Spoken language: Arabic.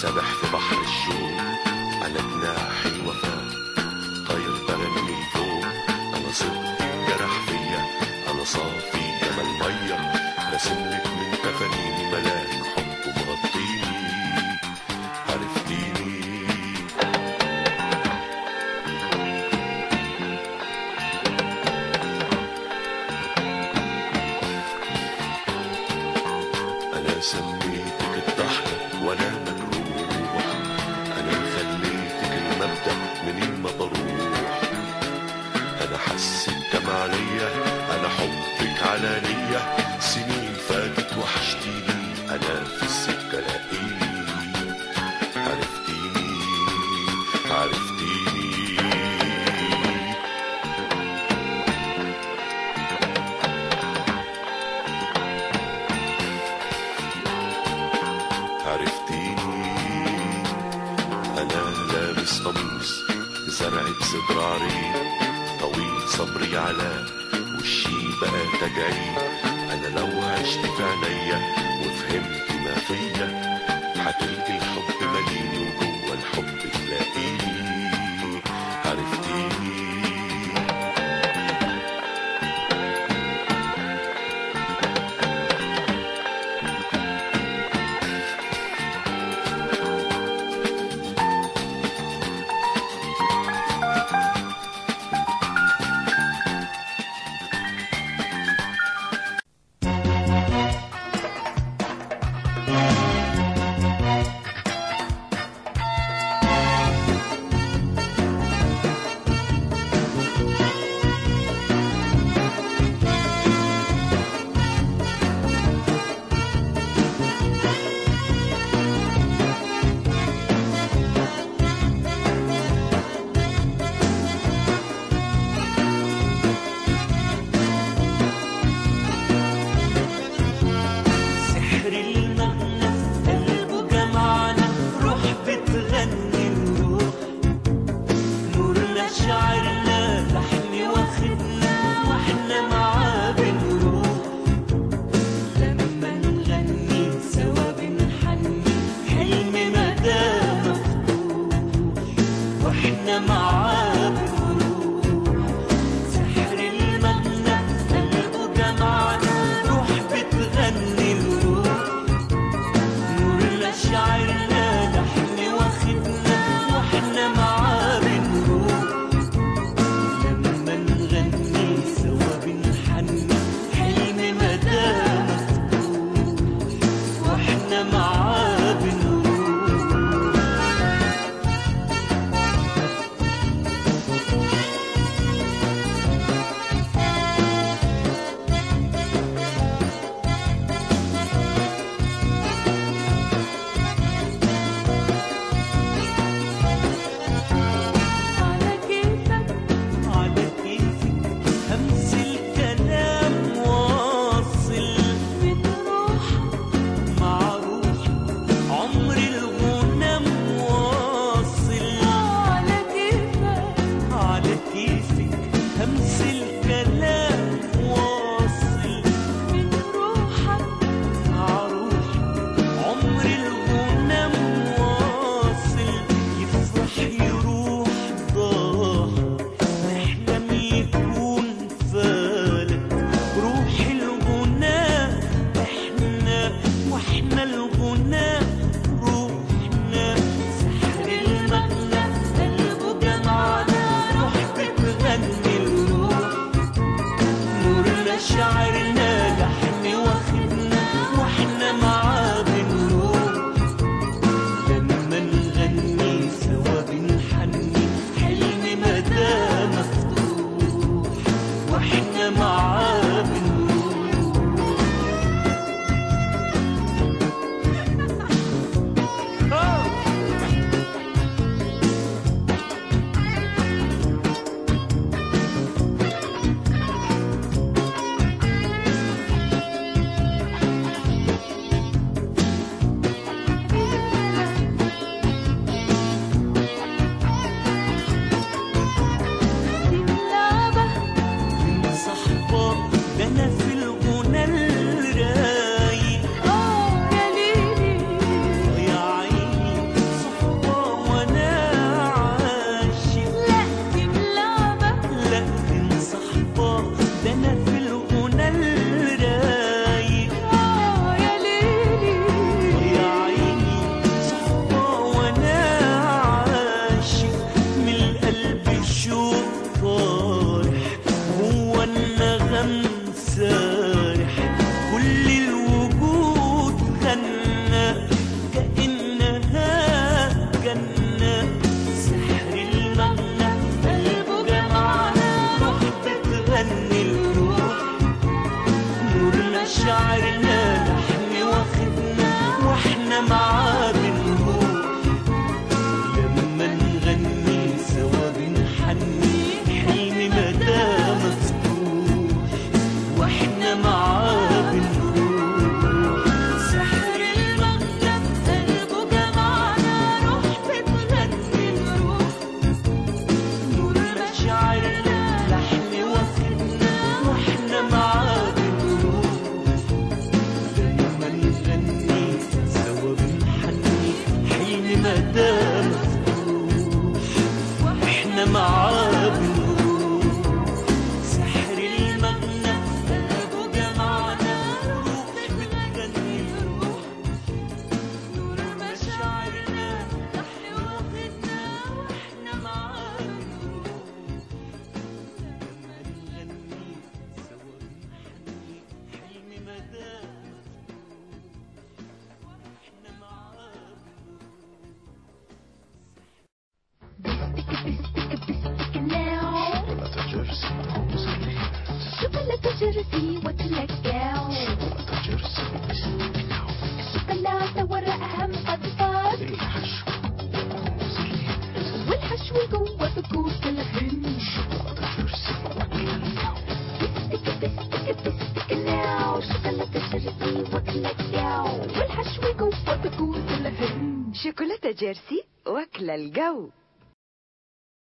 سابح في بحر الشوق على جناح الوفاء، طاير برمي فوق. انا صدق جرح فيا، انا صافي جمال ميه، راسملك من تفانيني ملاك حب مغطيني. عرفتيني انا سميتك الضحكه وانا مجروح، انا خليتك المبدأ منين ما بروح. انا حسيت كم عليا، انا حبك علانية، سنين فاتت وحشتيني، انا في السكة لاقيني. عرفتيني عرفتيني عرفتيني. انا لابس قميص زرع بصدر عريض، طويل صبري على وشي بقى تجعيد. انا لو عشت في عينيا وفهمت ما فيا، هتلقي الحب مليني وجوه الحب تلاقيني. عرفتيني سارح كل الوجود غنى كأنها جنة. سحر المغنى قلبه جمعنا روح بتغني الروح. نورنا شعرنا لحن واخدنا واحنا معاه بنروح. لما نغني سوا بنحني حلم مدى مفتوح واحنا معاه بنروح. سحر المغنى قلبه جمعنا روح بتغني الروح. نورنا شعرنا لحن واخدنا واحنا معاه بنروح. لما نغني سوا بنحني حلم مدى مفتوح واحنا معاه بنروح. سحر المغنى قلبه جمعنا روح بتغني الروح. نور مشاعرنا لحن واخدنا واحنا معاه بنروح. لما نغني سوا بنحني حلم مدى مفتوح واحنا معاه شوكولاتة جيرسي وتلقاو. الشوكولاتة ورقها مقطفات والحشو جوا بكوس الهند. شوكولاتة جيرسي وتلقاو والحشو جوا بكوس الهند. شوكولاتة جيرسي واكلة الجو.